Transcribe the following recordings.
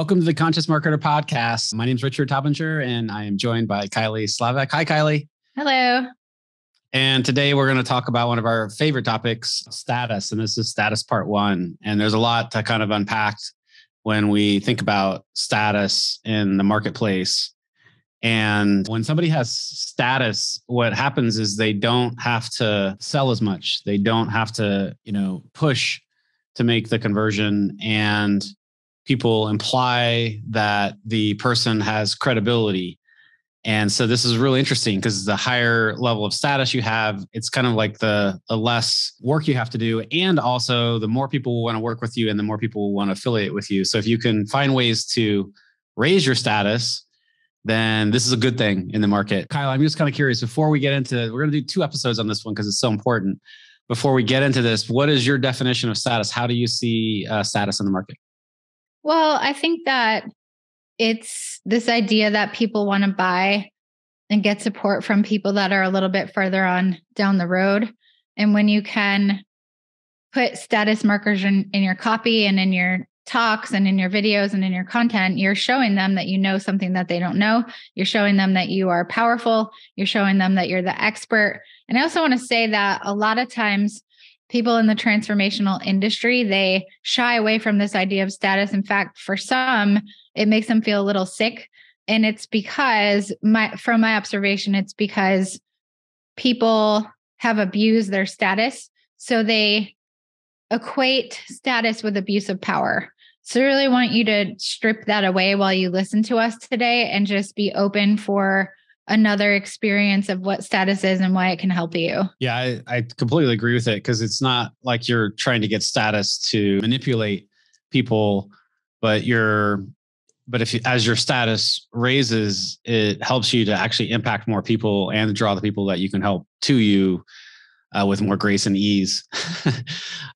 Welcome to the Conscious Marketer Podcast. My name is Richard Taubinger, and I am joined by Kylie Slavik. Hi, Kylie. Hello. And today we're going to talk about one of our favorite topics, status. And this is status part one. And there's a lot to kind of unpack when we think about status in the marketplace. And when somebody has status, what happens is they don't have to sell as much. They don't have to, push to make the conversion. And people imply that the person has credibility. And so this is really interesting because the higher level of status you have, it's kind of like the less work you have to do. And also the more people will want to work with you and the more people will want to affiliate with you. So if you can find ways to raise your status, then this is a good thing in the market. Kyle, I'm just kind of curious, before we get into, we're going to do 2 episodes on this one because it's so important. Before we get into this, what is your definition of status? How do you see status in the market? Well, I think that it's this idea that people want to buy and get support from people that are a little bit further on down the road. And when you can put status markers in your copy and in your talks and in your videos and in your content, you're showing them that you know something that they don't know. You're showing them that you are powerful. You're showing them that you're the expert. And I also want to say that a lot of times people in the transformational industry, they shy away from this idea of status. In fact, for some, it makes them feel a little sick. And it's because, from my observation, it's because people have abused their status. So they equate status with abuse of power. So I really want you to strip that away while you listen to us today and just be open for another experience of what status is and why it can help you. Yeah, I completely agree with it because it's not like you're trying to get status to manipulate people, but as your status raises, it helps you to actually impact more people and draw the people that you can help to you with more grace and ease.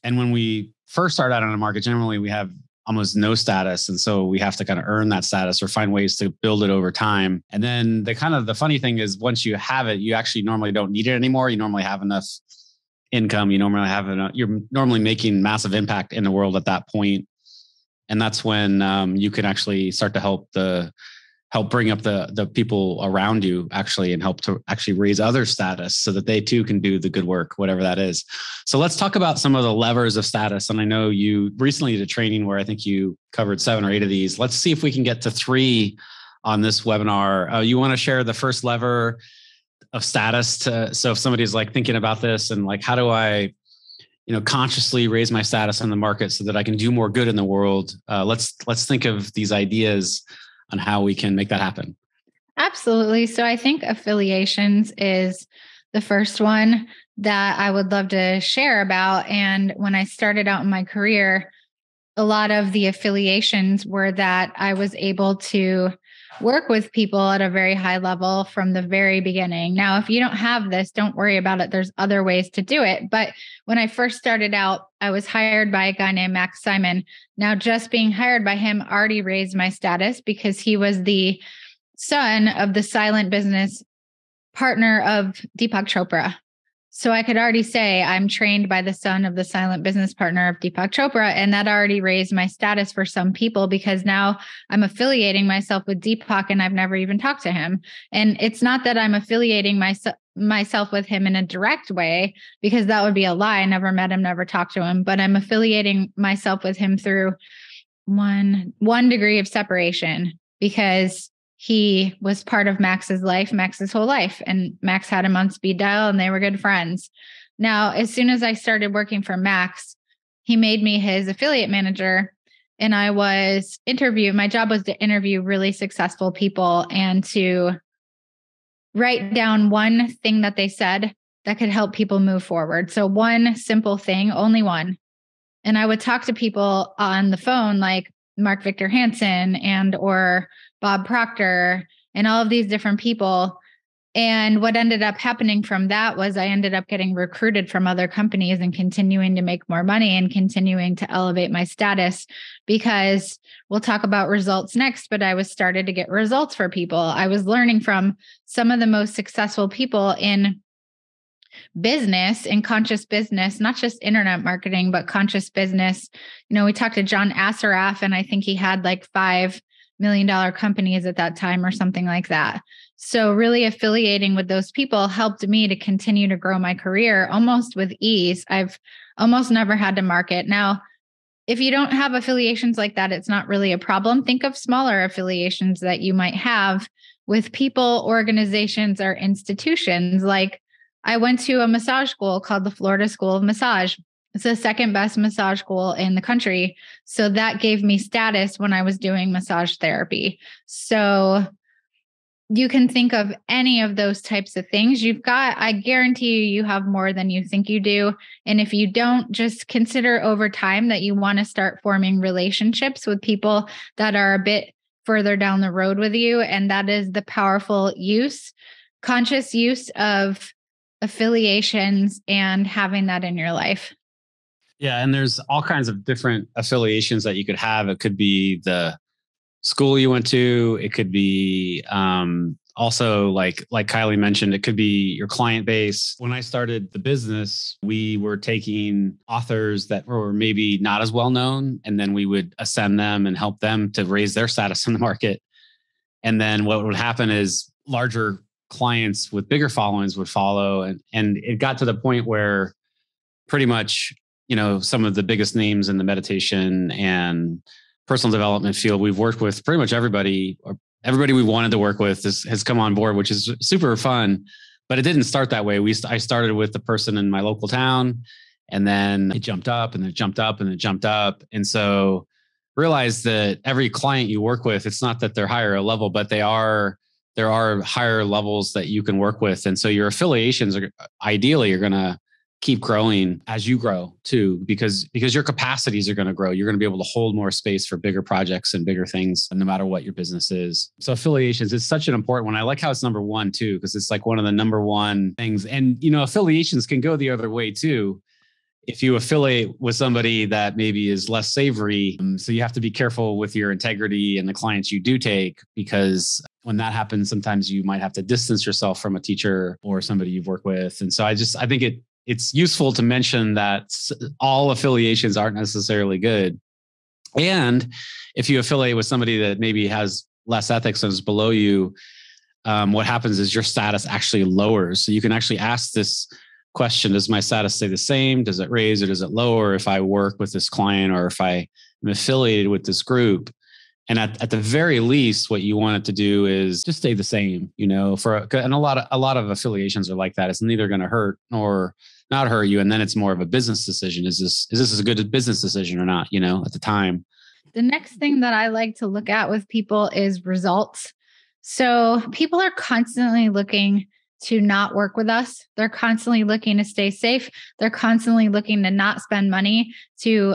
And when we first start out on the market, generally we have almost no status. And so we have to kind of earn that status or find ways to build it over time. And then the funny thing is once you have it, you actually normally don't need it anymore. You normally have enough income. You're normally making massive impact in the world at that point. And that's when you can actually start to help bring up the people around you actually, and help to actually raise other status so that they too can do the good work, whatever that is. So let's talk about some of the levers of status. And I know you recently did a training where I think you covered 7 or 8 of these. Let's see if we can get to 3 on this webinar. You want to share the first lever of status so if somebody's like thinking about this and like, how do I, consciously raise my status in the market so that I can do more good in the world? Let's think of these ideas on how we can make that happen. Absolutely. So I think affiliations is the first one that I would love to share about. And when I started out in my career, a lot of the affiliations were that I was able to work with people at a very high level from the very beginning. Now, if you don't have this, don't worry about it. There's other ways to do it. But when I first started out, I was hired by a guy named Max Simon. Now, just being hired by him already raised my status because he was the son of the silent business partner of Deepak Chopra. So I could already say I'm trained by the son of the silent business partner of Deepak Chopra. And that already raised my status for some people because now I'm affiliating myself with Deepak and I've never even talked to him. And it's not that I'm affiliating myself with him in a direct way, because that would be a lie. I never met him, never talked to him, but I'm affiliating myself with him through one degree of separation because he was part of Max's life, Max's whole life. And Max had him on speed dial and they were good friends. Now, as soon as I started working for Max, he made me his affiliate manager. And my job was to interview really successful people and to write down one thing that they said that could help people move forward. So one simple thing, only one. And I would talk to people on the phone like Mark Victor Hansen or Bob Proctor and all of these different people. And what ended up happening from that was I ended up getting recruited from other companies and continuing to make more money and continuing to elevate my status because we'll talk about results next, but I was started to get results for people. I was learning from some of the most successful people in business and conscious business, not just internet marketing, but conscious business. We talked to John Assaraf, and I think he had like $5 million companies at that time or something like that. So really affiliating with those people helped me to continue to grow my career almost with ease. I've almost never had to market. Now, if you don't have affiliations like that, it's not really a problem. Think of smaller affiliations that you might have with people, organizations, or institutions. Like I went to a massage school called the Florida School of Massage. It's the second best massage school in the country. So that gave me status when I was doing massage therapy. So you can think of any of those types of things. I guarantee you have more than you think you do. And if you don't, just consider over time that you want to start forming relationships with people that are a bit further down the road with you. And that is the powerful conscious use of affiliations and having that in your life. Yeah. And there's all kinds of different affiliations that you could have. It could be the school you went to. It could be also like Kylie mentioned, it could be your client base. When I started the business, we were taking authors that were maybe not as well known, and then we would ascend them and help them to raise their status in the market. And then what would happen is larger clients with bigger followings would follow. And it got to the point where pretty much, some of the biggest names in the meditation and personal development field, we've worked with pretty much everybody, or everybody we wanted to work with has come on board, which is super fun. But it didn't start that way. I started with the person in my local town, and then it jumped up and it jumped up and it jumped up. And so realize that every client you work with, it's not that they're higher a level, but there are higher levels that you can work with. And so your affiliations are going to keep growing as you grow too, because your capacities are going to grow. You're going to be able to hold more space for bigger projects and bigger things, no matter what your business is. So affiliations is such an important one. I like how it's number one too, because it's like one of the number one things. And, affiliations can go the other way too. If you affiliate with somebody that maybe is less savory, so you have to be careful with your integrity and the clients you do take, because when that happens, sometimes you might have to distance yourself from a teacher or somebody you've worked with. And so I think it's useful to mention that all affiliations aren't necessarily good. And if you affiliate with somebody that maybe has less ethics and is below you, what happens is your status actually lowers. So you can actually ask this question: does my status stay the same? Does it raise or does it lower if I work with this client or if I am affiliated with this group? And at the very least, what you want it to do is just stay the same, and a lot of affiliations are like that. It's neither going to hurt nor not hurt you. And then it's more of a business decision. Is this a good business decision or not, at the time? The next thing that I like to look at with people is results. So people are constantly looking to not work with us. They're constantly looking to stay safe. They're constantly looking to not spend money, to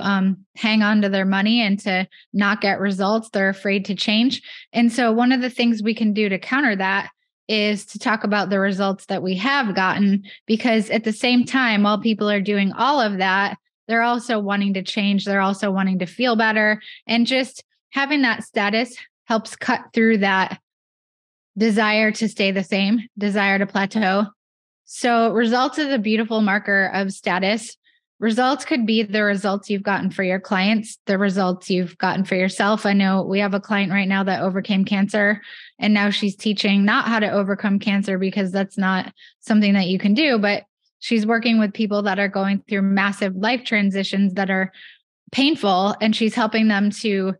hang on to their money and to not get results. They're afraid to change. And so one of the things we can do to counter that is to talk about the results that we have gotten, because at the same time, while people are doing all of that, they're also wanting to change. They're also wanting to feel better. And just having that status helps cut through that desire to stay the same, desire to plateau. So results is a beautiful marker of status. Results could be the results you've gotten for your clients, the results you've gotten for yourself. I know we have a client right now that overcame cancer, and now she's teaching not how to overcome cancer, because that's not something that you can do, but she's working with people that are going through massive life transitions that are painful, and she's helping them to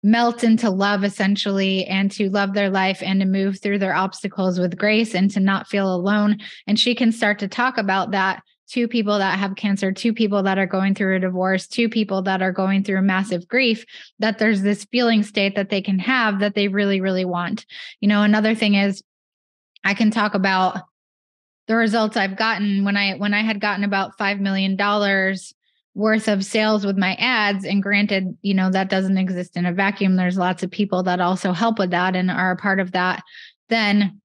melt into love, essentially, and to love their life and to move through their obstacles with grace and to not feel alone. And she can start to talk about that to people that have cancer, to people that are going through a divorce, to people that are going through a massive grief, that there's this feeling state that they can have that they really, really want. Another thing is I can talk about the results I've gotten when I had gotten about $5 million worth of sales with my ads. And granted, that doesn't exist in a vacuum. There's lots of people that also help with that and are a part of that. Then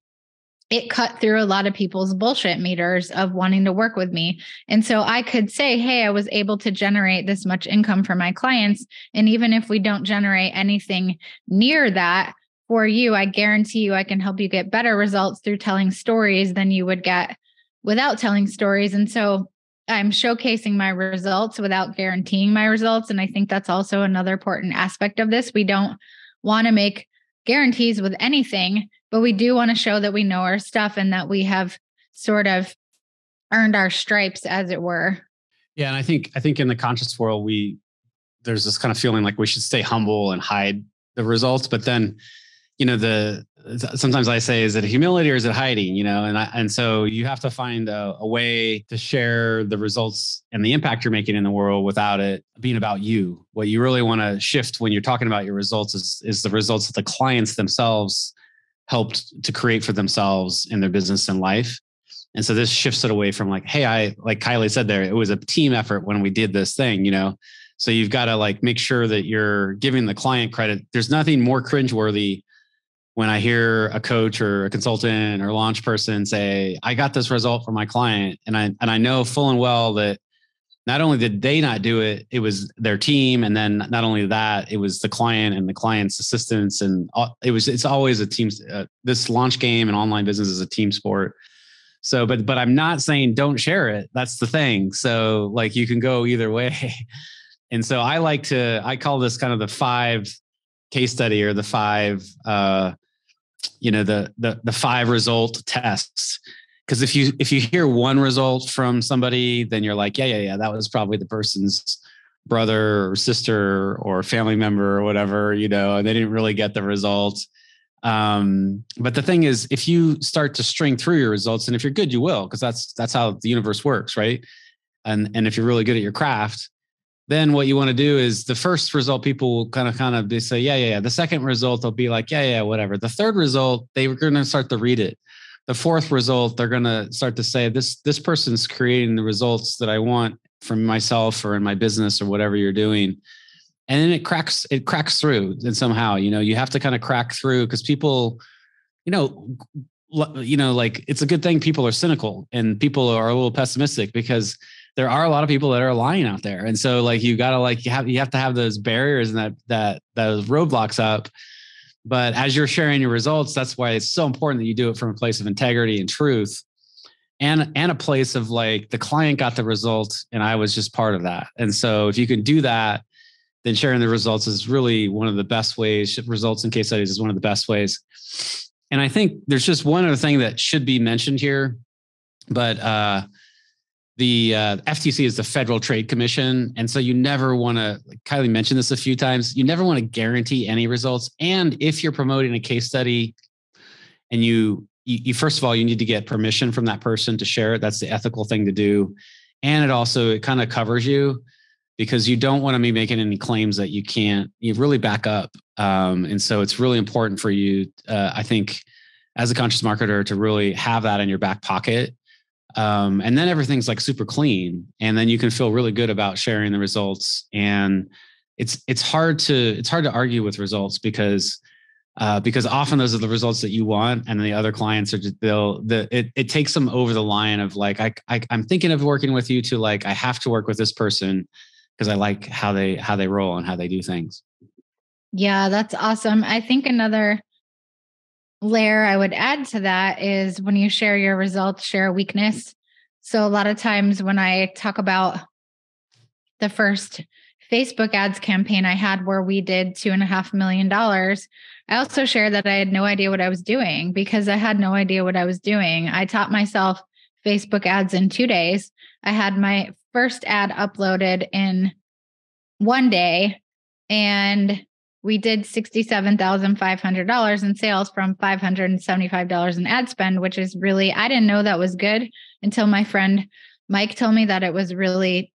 it cut through a lot of people's bullshit meters of wanting to work with me. And so I could say, hey, I was able to generate this much income for my clients. And even if we don't generate anything near that for you, I guarantee you I can help you get better results through telling stories than you would get without telling stories. And so I'm showcasing my results without guaranteeing my results. And I think that's also another important aspect of this. We don't want to make guarantees with anything, but we do want to show that we know our stuff and that we have sort of earned our stripes, as it were. Yeah. And I think in the conscious world, there's this kind of feeling like we should stay humble and hide the results. But then, sometimes I say, is it humility or is it hiding? And so you have to find a way to share the results and the impact you're making in the world without it being about you. What you really want to shift when you're talking about your results is the results that the clients themselves helped to create for themselves in their business and life. And so this shifts it away from like, hey, like Kylie said there, it was a team effort when we did this thing, So you've got to like make sure that you're giving the client credit. There's nothing more cringeworthy when I hear a coach or a consultant or launch person say, I got this result for my client. And I know full and well that not only did they not do it, it was their team. And then not only that, it was the client and the client's assistants. And it's always a team. This launch game and online business is a team sport. So, but I'm not saying don't share it. That's the thing. So like you can go either way. And so I call this kind of the 5 case study or the 5, the 5 result tests. Because if you hear one result from somebody, then you're like, yeah, that was probably the person's brother or sister or family member or whatever, and they didn't really get the result. But the thing is, if you start to string through your results, and if you're good, you will, because that's how the universe works, right? And if you're really good at your craft, then what you want to do is the first result, people will kind of they say, yeah. The second result, they'll be like, yeah, whatever. The third result, they were going to start to read it. The fourth result, they're going to start to say, this person's creating the results that I want from myself or in my business or whatever you're doing. And then it cracks through. And somehow, you have to kind of crack through because people, like it's a good thing people are cynical and people are a little pessimistic because there are a lot of people that are lying out there. And so like, you gotta like, you have to have those barriers and that those roadblocks up. But as you're sharing your results, that's why it's so important that you do it from a place of integrity and truth and a place of like, the client got the result and I was just part of that. And so if you can do that, then sharing the results is really one of the best ways. Results and case studies is one of the best ways. And I think there's just one other thing that should be mentioned here, but the FTC is the Federal Trade Commission. And so you never want to, like Kylie mentioned this a few times, you never want to guarantee any results. And if you're promoting a case study and you first of all, you need to get permission from that person to share it. That's the ethical thing to do. And it kind of covers you because you don't want to be making any claims that you really back up. And so it's really important for you, I think, as a conscious marketer to really have that in your back pocket. And then everything's like super clean and then you can feel really good about sharing the results. And it's hard to argue with results because often those are the results that you want. And the other clients are just, it takes them over the line of like, I'm thinking of working with you to like, I have to work with this person because I like how they roll and how they do things. Yeah, that's awesome. I think another layer I would add to that is when you share your results, share a weakness. So a lot of times when I talk about the first Facebook ads campaign I had where we did $2.5 million, I also share that I had no idea what I was doing because I had no idea what I was doing. I taught myself Facebook ads in 2 days. I had my first ad uploaded in 1 day and we did $67,500 in sales from $575 in ad spend, which is really, I didn't know that was good until my friend Mike told me that it was really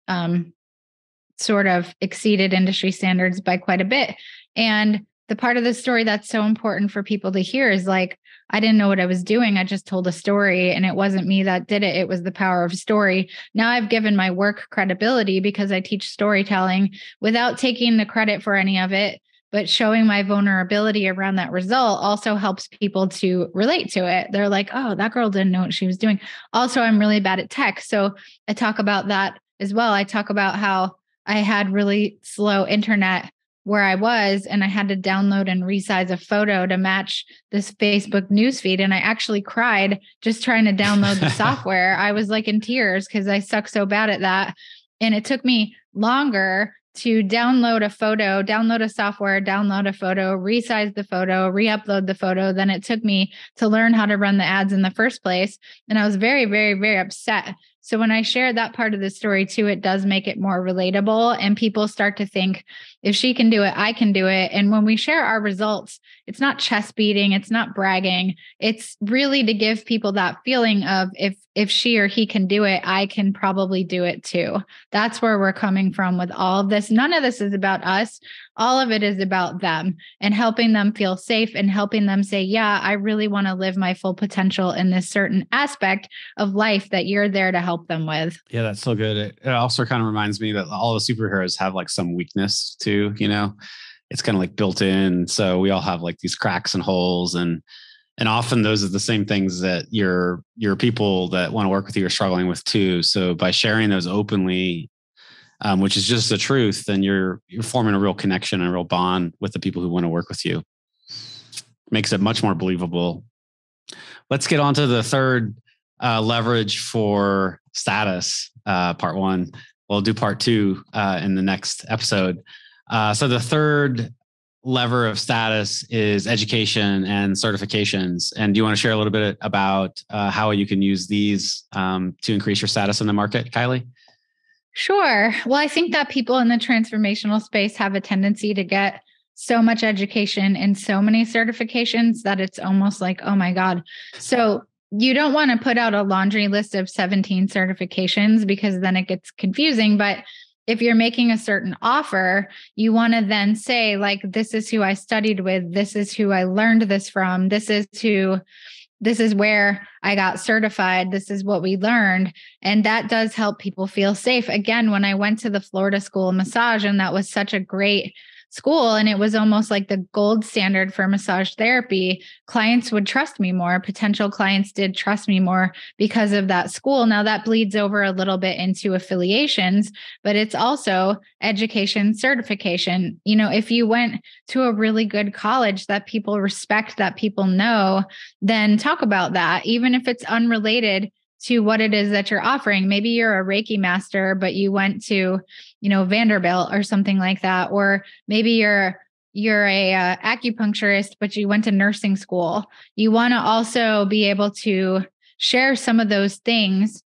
sort of exceeded industry standards by quite a bit. And the part of the story that's so important for people to hear is like, I didn't know what I was doing. I just told a story and it wasn't me that did it. It was the power of story. Now I've given my work credibility because I teach storytelling without taking the credit for any of it. But showing my vulnerability around that result also helps people to relate to it. They're like, oh, that girl didn't know what she was doing. Also, I'm really bad at tech. So I talk about that as well. I talk about how I had really slow internet where I was, and I had to download and resize a photo to match this Facebook newsfeed. And I actually cried just trying to download the software. I was like in tears because I suck so bad at that. And it took me longer to download a photo, download a software, download a photo, resize the photo, re-upload the photo than it took me to learn how to run the ads in the first place. And I was very, very, very upset. So when I share that part of the story too, it does make it more relatable, and people start to think, if she can do it, I can do it. And when we share our results, it's not chest beating, it's not bragging. It's really to give people that feeling of, if she or he can do it, I can probably do it too. That's where we're coming from with all of this. None of this is about us. All of it is about them and helping them feel safe and helping them say, yeah, I really want to live my full potential in this certain aspect of life that you're there to help them with. Yeah, that's so good. It also kind of reminds me that all the superheroes have like some weakness too, it's kind of like built in. So we all have like these cracks and holes, and often those are the same things that your people that want to work with you are struggling with too. So by sharing those openly, which is just the truth, then you're forming a real connection and a real bond with the people who want to work with you. Makes it much more believable. Let's get on to the third leverage for status, part one. We'll do part two in the next episode. So the third lever of status is education and certifications. And do you want to share a little bit about how you can use these to increase your status in the market, Kylie? Sure. Well, I think that people in the transformational space have a tendency to get so much education and so many certifications that it's almost like, oh my God. So you don't want to put out a laundry list of 17 certifications because then it gets confusing. But if you're making a certain offer, you want to then say, like, this is who I studied with. This is who I learned this from. This is where I got certified. This is what we learned. And that does help people feel safe. Again, when I went to the Florida School of Massage, and that was such a great school, and it was almost like the gold standard for massage therapy, clients would trust me more. Potential clients did trust me more because of that school. Now that bleeds over a little bit into affiliations, but it's also education, certification. If you went to a really good college that people respect, that people know, then talk about that, even if it's unrelated to what it is that you're offering. Maybe you're a Reiki master, but you went to, Vanderbilt or something like that. Or maybe you're a acupuncturist, but you went to nursing school. You want to also be able to share some of those things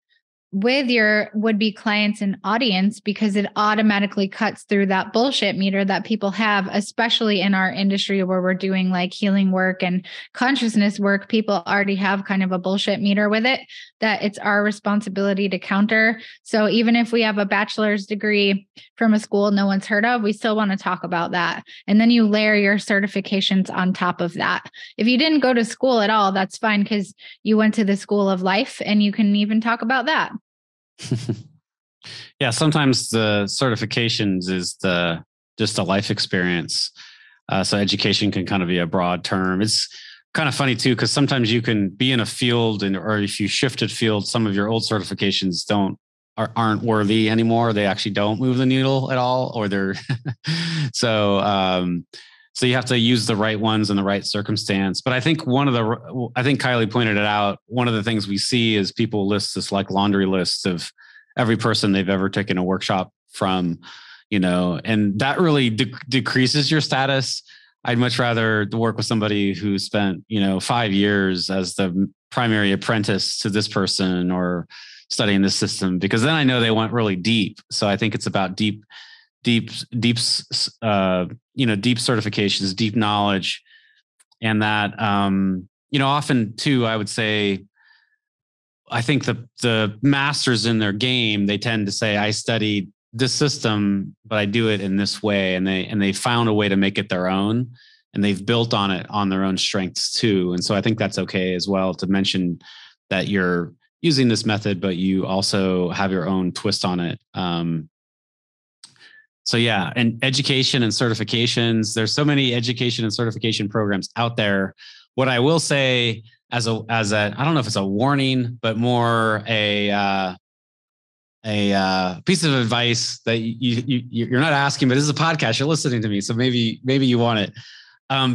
with your would-be clients and audience, because it automatically cuts through that bullshit meter that people have, especially in our industry where we're doing like healing work and consciousness work. People already have kind of a bullshit meter with it that it's our responsibility to counter. So even if we have a bachelor's degree from a school no one's heard of, we still want to talk about that. And then you layer your certifications on top of that. If you didn't go to school at all, that's fine, because you went to the school of life, and you can even talk about that. Yeah, sometimes the certifications is just a life experience. So education can kind of be a broad term. It's kind of funny too, because sometimes you can be in a field, or if you shifted field, some of your old certifications aren't worthy anymore. They actually don't move the needle at all, or they're so you have to use the right ones in the right circumstance. But I think I think Kylie pointed it out. One of the things we see is people list this like laundry list of every person they've ever taken a workshop from, and that really decreases your status. I'd much rather work with somebody who spent, 5 years as the primary apprentice to this person or studying this system, because then I know they went really deep. So I think it's about deep certifications, deep knowledge. And that, often too, I would say, I think the masters in their game, they tend to say, I studied this system, but I do it in this way. And they found a way to make it their own, and they've built on it on their own strengths too. And so I think that's okay as well to mention that you're using this method, but you also have your own twist on it. So yeah, and education and certifications, there's so many education and certification programs out there. What I will say as a, I don't know if it's a warning, but more a piece of advice that you're not asking, but this is a podcast. You're listening to me, so maybe you want it.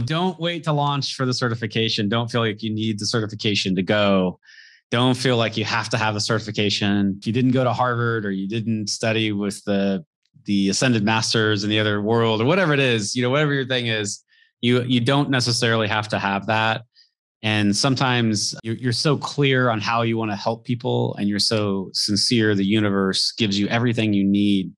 Don't wait to launch for the certification. Don't feel like you need the certification to go. Don't feel like you have to have the certification. If you didn't go to Harvard or you didn't study with the ascended masters in the other world or whatever it is, whatever your thing is, you don't necessarily have to have that. And sometimes you're so clear on how you want to help people and you're so sincere, the universe gives you everything you need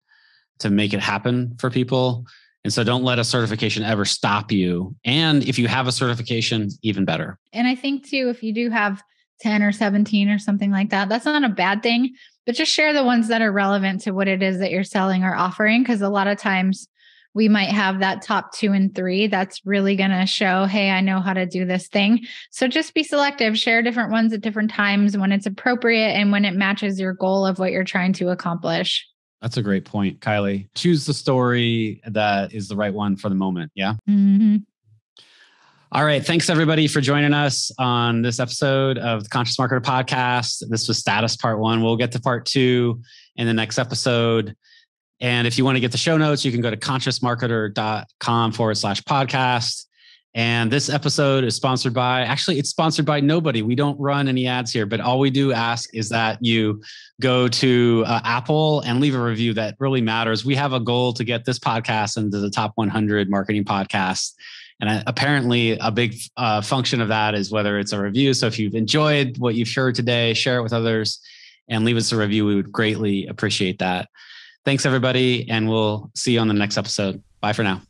to make it happen for people. And so don't let a certification ever stop you. And if you have a certification, even better. And I think too, if you do have 10 or 17 or something like that, that's not a bad thing, but just share the ones that are relevant to what it is that you're selling or offering. Because a lot of times we might have that top 2 and 3 that's really going to show, hey, I know how to do this thing. So just be selective, share different ones at different times when it's appropriate and when it matches your goal of what you're trying to accomplish. That's a great point, Kylie. Choose the story that is the right one for the moment. Yeah. Mm-hmm. All right. Thanks, everybody, for joining us on this episode of the Conscious Marketer Podcast. This was status part 1. We'll get to part 2 in the next episode. And if you want to get the show notes, you can go to consciousmarketer.com/podcast. And this episode is sponsored by, it's sponsored by nobody. We don't run any ads here, but all we do ask is that you go to Apple and leave a review. That really matters. We have a goal to get this podcast into the top 100 marketing podcasts. And apparently a big function of that is whether it's a review. So if you've enjoyed what you've heard today, share it with others and leave us a review. We would greatly appreciate that. Thanks, everybody. And we'll see you on the next episode. Bye for now.